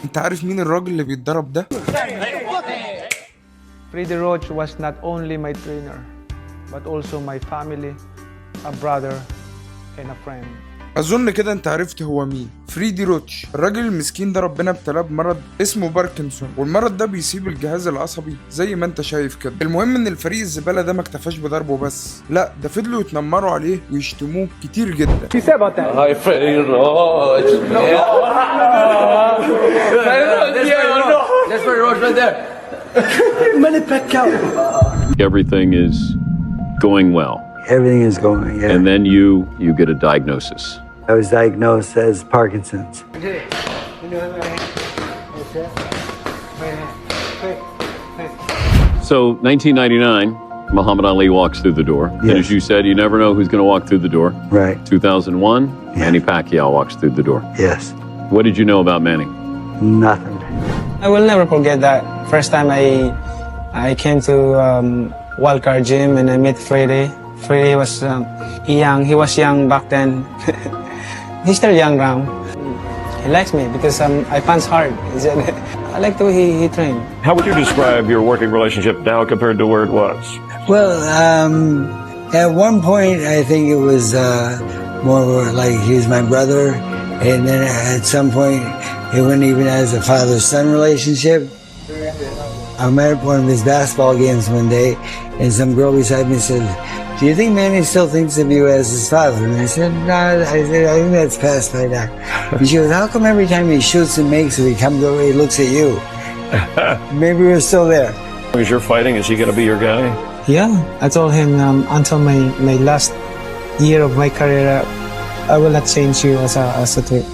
انت عارف مين الراجل اللي بيتضرب ده؟ Freddie Roach was not only my trainer, but also my family, a brother, and a friend. اظن كده انت عرفت هو مين. فريدي روتش، الراجل المسكين ده ربنا ابتلاه بمرض اسمه باركنسون، والمرض ده بيسيب الجهاز العصبي زي ما انت شايف كده. المهم ان الفريق الزباله ده ما اكتفاش بضربه بس، لا ده فضلوا يتنمروا عليه ويشتموه كتير جدا. Hi, Freddie Roach. That's Freddie Roach right there. Everything is going well. Everything is going, yeah. And then you get a diagnosis. I was diagnosed as Parkinson's. So 1999, Muhammad Ali walks through the door. Yes. And as you said, you never know who's going to walk through the door. Right. 2001, Manny Pacquiao walks through the door. Yes. What did you know about Manny? Nothing. I will never forget that first time I came to Wildcard Gym and I met Freddie. Freddie was young. He was young back then. He's still young now. He likes me because I punch hard. I like the way he trained. How would you describe your working relationship now compared to where it was? Well, at one point, I think it was more like he was my brother. And then at some point, it went even as a father-son relationship. I met at one of his basketball games one day, and some girl beside me said, "Do you think Manny still thinks of you as his father?" And I said, "No." I said, "I think that's past by now." And she goes, "How come every time he shoots and makes it, he comes over, he looks at you?" Maybe we're still there. As you're fighting, is he going to be your guy? Yeah, I told him until my last year of my career, I will not change you as a twin.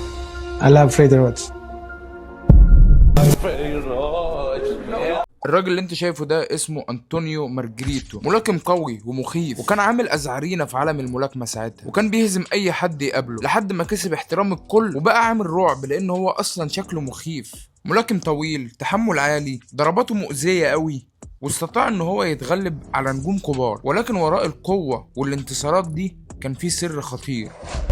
I love Freddie Roach. الراجل اللي انت شايفه ده اسمه أنطونيو مارجريتو، ملاكم قوي ومخيف، وكان عامل أزعرينة في عالم الملاكمة ساعتها، وكان بيهزم أي حد يقابله لحد ما كسب احترام الكل وبقى عامل رعب لأن هو أصلا شكله مخيف. ملاكم طويل، تحمل عالي، ضرباته مؤذية قوي، واستطاع ان هو يتغلب على نجوم كبار، ولكن وراء القوة والانتصارات دي كان في سر خطير.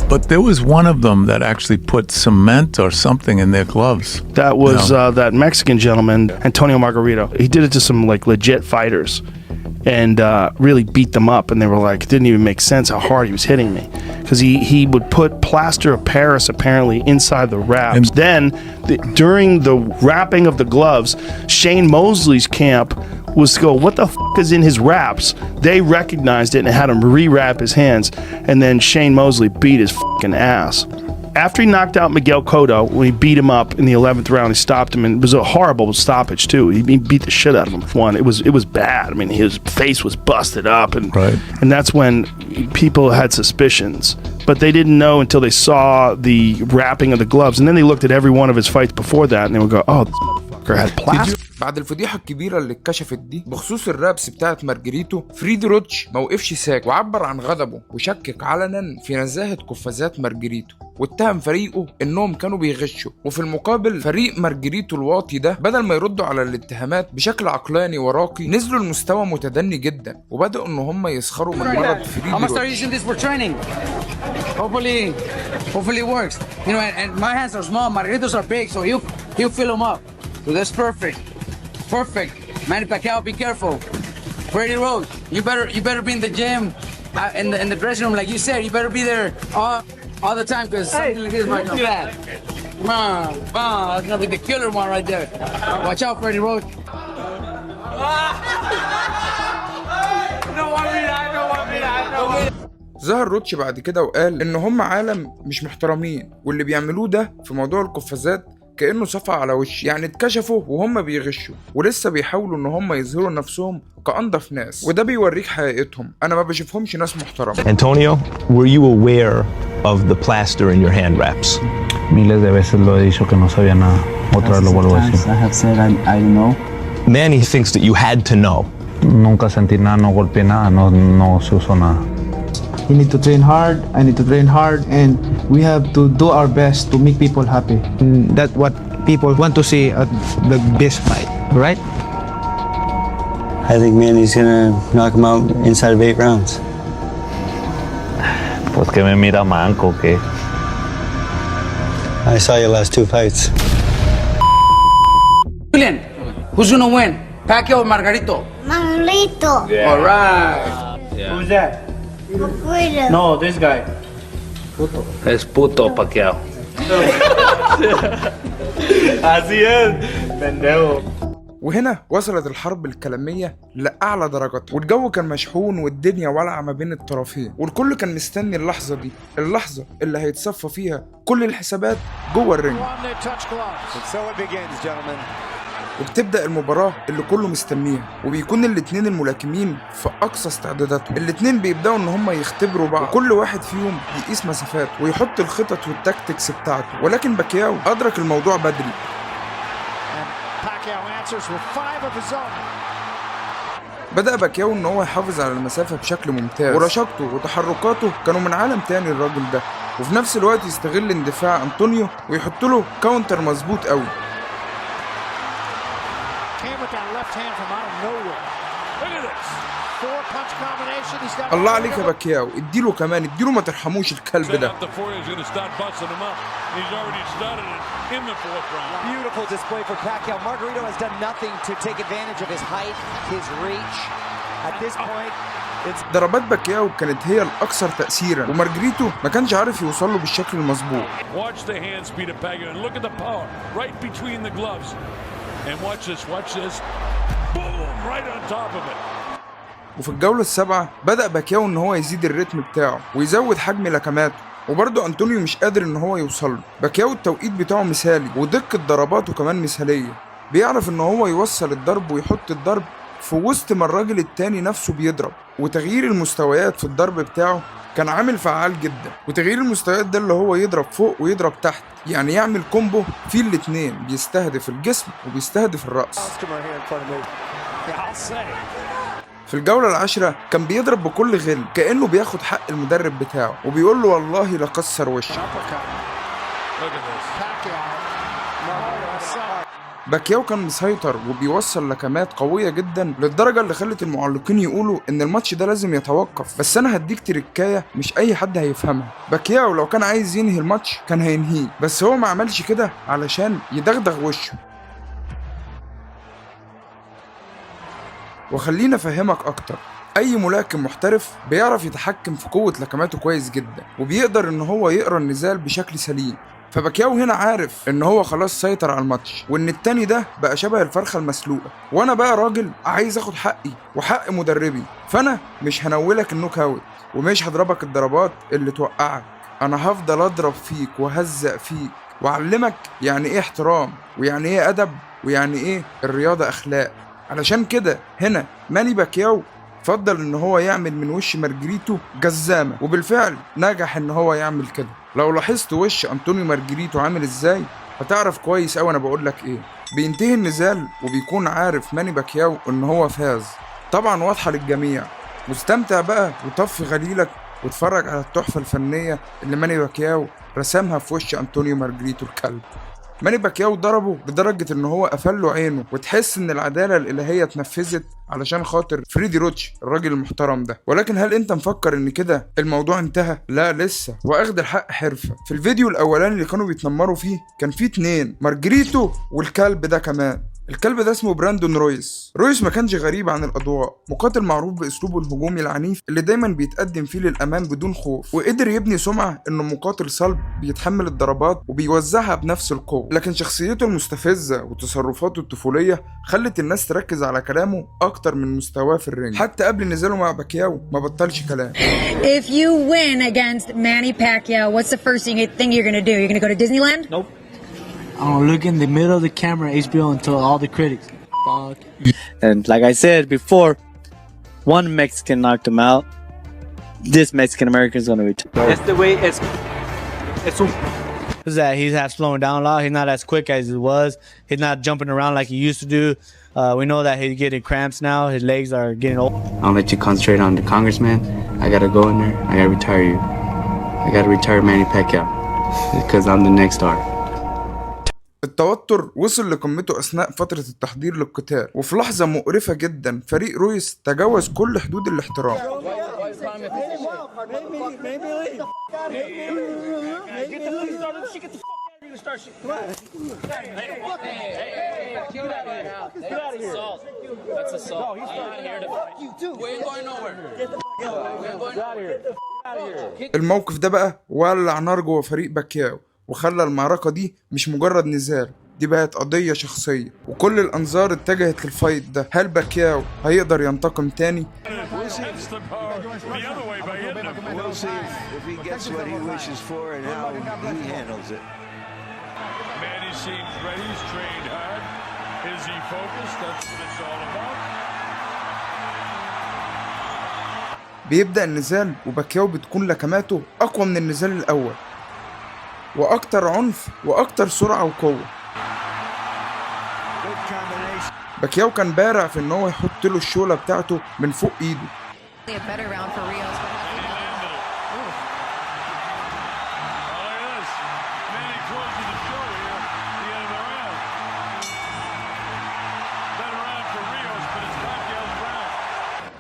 But there was one of them that actually put cement or something in their gloves. That was that Mexican gentleman, Antonio Margarito. He did it to some like legit fighters and really beat them up. And they were like, it didn't even make sense how hard he was hitting me. Because he would put plaster of Paris apparently inside the wraps. And then during the wrapping of the gloves, Shane Mosley's camp was to go, what the f is in his wraps? They recognized it and had him rewrap his hands. And then Shane Mosley beat his fucking ass. After he knocked out Miguel Cotto, when he beat him up in the 11th round, he stopped him, and it was a horrible stoppage too. He beat the shit out of him. It was bad. I mean, his face was busted up, and that's when people had suspicions. But they didn't know until they saw the wrapping of the gloves, and then they looked at every one of his fights before that, and they would go, "Oh, this motherfucker had plastic." بعد الفضيحة الكبيرة اللي اتكشفت دي بخصوص الرابس بتاعت مارجريتو، فريدي روتش موقفش ساكت وعبر عن غضبه وشكك علنا في نزاهة قفازات مارجريتو، واتهم فريقه انهم كانوا بيغشوا. وفي المقابل فريق مارجريتو الواطي ده بدل ما يردوا على الاتهامات بشكل عقلاني وراقي، نزلوا لمستوى متدني جدا وبدأوا ان هم يسخروا من مرض فريدي روتش. Hopefully it works. You know, and my hands are small, Margaritos are big, so he'll fill them up. So that's perfect. Perfect. Manny Pacquiao, be careful. Freddie Roach, you better be in the gym, in the dressing room, like you said. You better be there all the time, because something like this might do that. That's gonna be the killer one right there. Watch out, Freddie Roach. Don't want me to. ظهر روتش بعد كده وقال ان هم عالم مش محترمين، واللي بيعملوه ده في موضوع القفازات كأنه صفع على وش، يعني اتكشفوا وهم بيغشوا ولسه بيحاولوا ان هم يظهروا نفسهم كأنضف ناس، وده بيوريك حقيقتهم. انا ما بشوفهمش ناس محترمة. Antonio, were you aware of the plaster in your hand wraps? Miles de veces lo he dicho que no sabía nada. Otra vez lo vuelvo a decir. I have said I don't know. Manny thinks that you had to know. Nunca sentí nada, no golpeé nada, no se usó nada. You need to train hard, I need to train hard, and we have to do our best to make people happy. That's what people want to see at the best fight, right? I think Manny's gonna knock him out inside of 8 rounds. Pues que me mira manco, ¿qué? I saw your last 2 fights. Julian, who's gonna win? Pacquiao or Margarito? Margarito. All right. Who's that? Margarito. No, this guy. Es puto Pacquiao. Así es, pendejo. وهنا وصلت الحرب الكلامية لأعلى درجاتها، والجو كان مشحون والدنيا ولعة ما بين الطرفين، والكل كان مستني اللحظة دي، اللحظة اللي هيتصفى فيها كل الحسابات جوه الرينج. وبتبدأ المباراة اللي كله مستنيها، وبيكون الاتنين الملاكمين في أقصى استعداداتهم. الاتنين بيبدأوا إن هما يختبروا بعض، وكل واحد فيهم يقيس مسافات ويحط الخطط والتكتكس بتاعته، ولكن باكياو أدرك الموضوع بدري. بدأ باكياو إن هو يحافظ على المسافة بشكل ممتاز، ورشاقته وتحركاته كانوا من عالم تاني الراجل ده، وفي نفس الوقت يستغل اندفاع أنطونيو ويحط له كاونتر مظبوط قوي. الله عليك يا باكياو، اديله كمان، اديله ما ترحموش الكلب ده. Beautiful display for Pacquiao. Margarito has done nothing to take advantage of his height, his reach. At this point, ضربات باكياو كانت هي الأكثر تأثيرا، ومارجريتو ما كانش عارف يوصل له بالشكل المظبوط. Watch the hand speed of Pacquiao and look at the power right between the gloves. And watch this. Boom, right on top of it. وفي الجولة السابعة بدأ باكياو إن هو يزيد الريتم بتاعه ويزود حجم لكماته، وبرضه أنطونيو مش قادر إن هو يوصل له. باكياو التوقيت بتاعه مثالي، ودقة ضرباته كمان مثالية، بيعرف إن هو يوصل الضرب ويحط الضرب في وسط ما الراجل التاني نفسه بيضرب. وتغيير المستويات في الضرب بتاعه كان عامل فعال جدا، وتغيير المستويات ده اللي هو يضرب فوق ويضرب تحت، يعني يعمل كومبو فيه الاتنين، بيستهدف الجسم وبيستهدف الرأس. في الجولة العاشرة كان بيضرب بكل غل، كأنه بياخد حق المدرب بتاعه وبيقول له والله لكسر وشك. باكياو كان مسيطر وبيوصل لكمات قوية جدا للدرجة اللي خلت المعلقين يقولوا ان الماتش ده لازم يتوقف. بس انا هديك تركاية مش اي حد هيفهمها. باكياو لو كان عايز ينهي الماتش كان هينهيه، بس هو ما عملش كده علشان يدغدغ وشه. وخلينا افهمك اكتر، اي ملاكم محترف بيعرف يتحكم في قوة لكماته كويس جدا، وبيقدر ان هو يقرا النزال بشكل سليم. فباكياو هنا عارف ان هو خلاص سيطر على الماتش، وان التاني ده بقى شبه الفرخة المسلوقة، وانا بقى راجل عايز اخد حقي وحق مدربي، فانا مش هنولك النوك اوت ومش هضربك الضربات اللي توقعك، انا هفضل اضرب فيك وهزق فيك واعلمك يعني ايه احترام ويعني ايه ادب ويعني ايه الرياضة اخلاق. علشان كده هنا ماني باكياو فضل ان هو يعمل من وش مارجريتو جزامة، وبالفعل نجح ان هو يعمل كده. لو لاحظت وش أنطونيو مارجريتو عامل ازاي هتعرف كويس اوي انا بقولك ايه. بينتهي النزال وبيكون عارف ماني باكياو ان هو فاز، طبعا واضحة للجميع. واستمتع بقى وطفي غليلك واتفرج على التحفة الفنية اللي ماني باكياو رسمها في وش أنطونيو مارجريتو الكلب. ماني باكياو ضربه لدرجة ان هو قفل له عينه، وتحس ان العدالة الالهية اتنفذت علشان خاطر فريدي روتش الراجل المحترم ده. ولكن هل انت مفكر ان كده الموضوع انتهى؟ لا لسه، واخد الحق حرفة. في الفيديو الاولاني اللي كانوا بيتنمروا فيه كان فيه 2، مارجريتو والكلب ده كمان. الكلب ده اسمه براندون رويس. رويس ما كانش غريب عن الأضواء، مقاتل معروف بأسلوبه الهجومي العنيف اللي دايما بيتقدم فيه للأمام بدون خوف، وقدر يبني سمعة إنه مقاتل صلب بيتحمل الضربات وبيوزعها بنفس القوة. لكن شخصيته المستفزة وتصرفاته الطفولية خلت الناس تركز على كلامه أكتر من مستواه في الرينج. حتى قبل نزاله مع باكياو ما بطلش كلام. If you win against Manny Pacquiao, what's the first thing you're gonna do? You're gonna go to Disneyland? Nope. I'm gonna look in the middle of the camera, HBO, and tell all the critics, fuck. And like I said before, one Mexican knocked him out. This Mexican American is gonna retire. That's the way it's that he's slowing down a lot. He's not as quick as he was. He's not jumping around like he used to do. We know that he's getting cramps now. His legs are getting old. I'll let you concentrate on the congressman. I gotta go in there. I gotta retire you. I gotta retire Manny Pacquiao because I'm the next star. التوتر وصل لقمته أثناء فترة التحضير للقتال، وفي لحظة مقرفة جدا فريق رويس تجاوز كل حدود الاحترام. That's assault. I'm not here to fight you too. We ain't going nowhere. Get the out of here. الموقف ده بقى ولع نار جوه فريق باكياو، وخلى المعركة دي مش مجرد نزال، دي بقت قضية شخصية، وكل الأنظار اتجهت للفايت ده. هل باكياو هيقدر ينتقم تاني؟ بيبدأ النزال، وباكياو بتكون لكماته أقوى من النزال الأول، وأكتر عنف وأكتر سرعة وقوة. باكياو كان بارع في إن هو يحط له الشولة بتاعته من فوق إيده.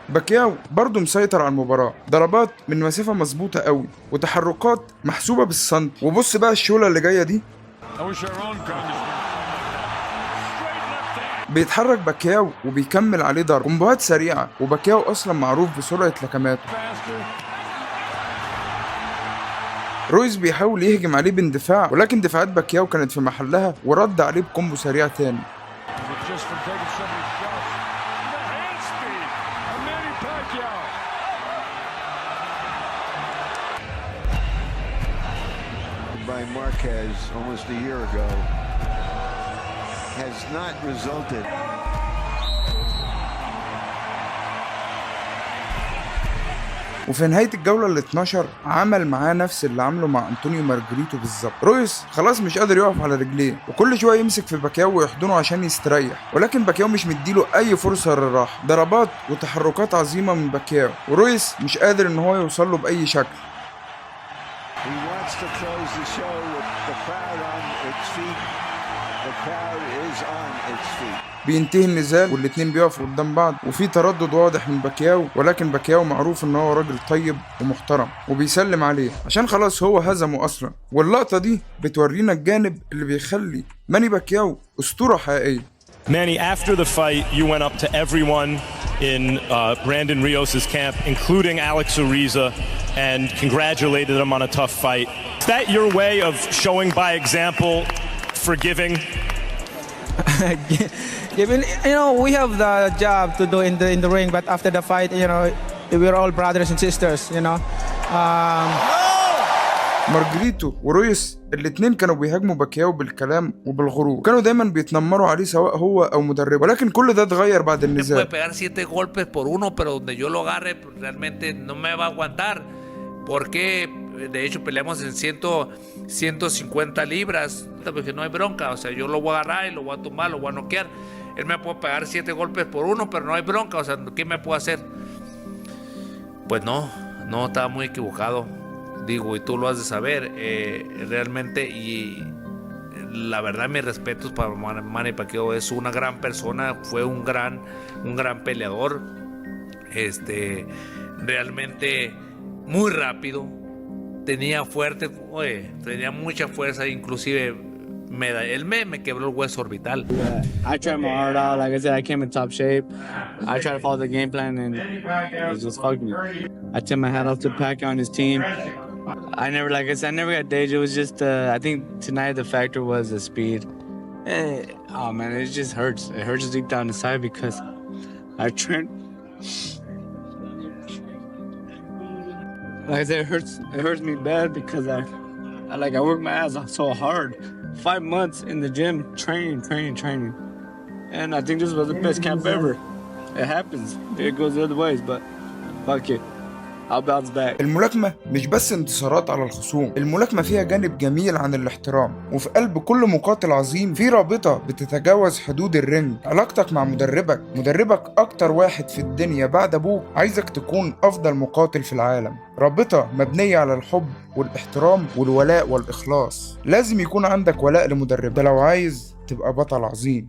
باكياو برضه مسيطر على المباراة، ضربات من مسافة مظبوطة قوي وتحركات محسوبة بالسنت. وبص بقى الشولة اللي جاية دي، بيتحرك باكياو وبيكمل عليه ضرب، كومبوهات سريعة، وباكياو أصلا معروف بسرعة لكماته. رويس بيحاول يهجم عليه باندفاع، ولكن دفاعات باكياو كانت في محلها ورد عليه بكومبو سريع تاني. By Marquez almost a year ago has not resulted. وفي نهاية الجولة ال 12 عمل معاه نفس اللي عمله مع أنطونيو مارجريتو بالظبط. رويس خلاص مش قادر يقف على رجليه، وكل شوية يمسك في باكياو ويحضنه عشان يستريح، ولكن باكياو مش مديله أي فرصة للراحة. ضربات وتحركات عظيمة من باكياو، ورويس مش قادر إن هو يوصل له بأي شكل. He wants to close the show with the crowd on its feet. The crowd is on its feet. بينتهي النزال والاتنين بيقفوا قدام بعض، وفي تردد واضح من باكياو، ولكن باكياو معروف ان هو راجل طيب ومحترم وبيسلم عليه عشان خلاص هو هزمه اصلا. واللقطة دي بتورينا الجانب اللي بيخلي ماني باكياو اسطورة حقيقية. Manny, after the fight, you went up to everyone in Brandon Rios' camp, including Alex Ariza, and congratulated him on a tough fight. Is that your way of showing by example, forgiving? Given, we have the job to do in the ring, but after the fight, we're all brothers and sisters, مارجريتو ورويس الاتنين كانوا بيهاجموا باكياو بالكلام وبالغرور، كانوا دايما بيتنمروا عليه سواء هو او مدربه، ولكن كل ده اتغير بعد النزال. puede pegar 7 golpes por uno, pero donde yo lo agarre realmente no me va a aguantar, porque de hecho peleamos en 150 libras, porque no hay bronca, o sea, yo lo voy a agarrar y lo voy a tumbar, lo voy a noquear. Él me puede pegar 7 golpes por uno, pero no hay bronca, o sea, ¿qué me puede hacer? Pues no, estaba muy equivocado. Digo, y tú lo has de saber, realmente, y la verdad mis respetos para Manny Pacquiao, es una gran persona, fue un gran peleador, realmente muy rápido, tenía mucha fuerza, inclusive él me quebró el hueso orbital. I tried my heart out, like I said, I came in top shape. I tried to follow the game plan and it just fucked me. I tip my hat off to Pacquiao and his team. I never got dazed. It was just, I think tonight the factor was the speed. Oh man, it just hurts. It hurts deep down inside because I trained. Like I said, it hurts me bad because I worked my ass off so hard. 5 months in the gym, training. And I think this was the best camp ever. It happens. It goes the other ways, but fuck it. I'll bounce back. الملاكمة مش بس انتصارات على الخصوم، الملاكمة فيها جانب جميل عن الاحترام، وفي قلب كل مقاتل عظيم في رابطة بتتجاوز حدود الرينج. علاقتك مع مدربك أكتر واحد في الدنيا بعد أبوك عايزك تكون أفضل مقاتل في العالم. رابطة مبنية على الحب والاحترام والولاء والإخلاص. لازم يكون عندك ولاء لمدرب ده لو عايز تبقى بطل عظيم.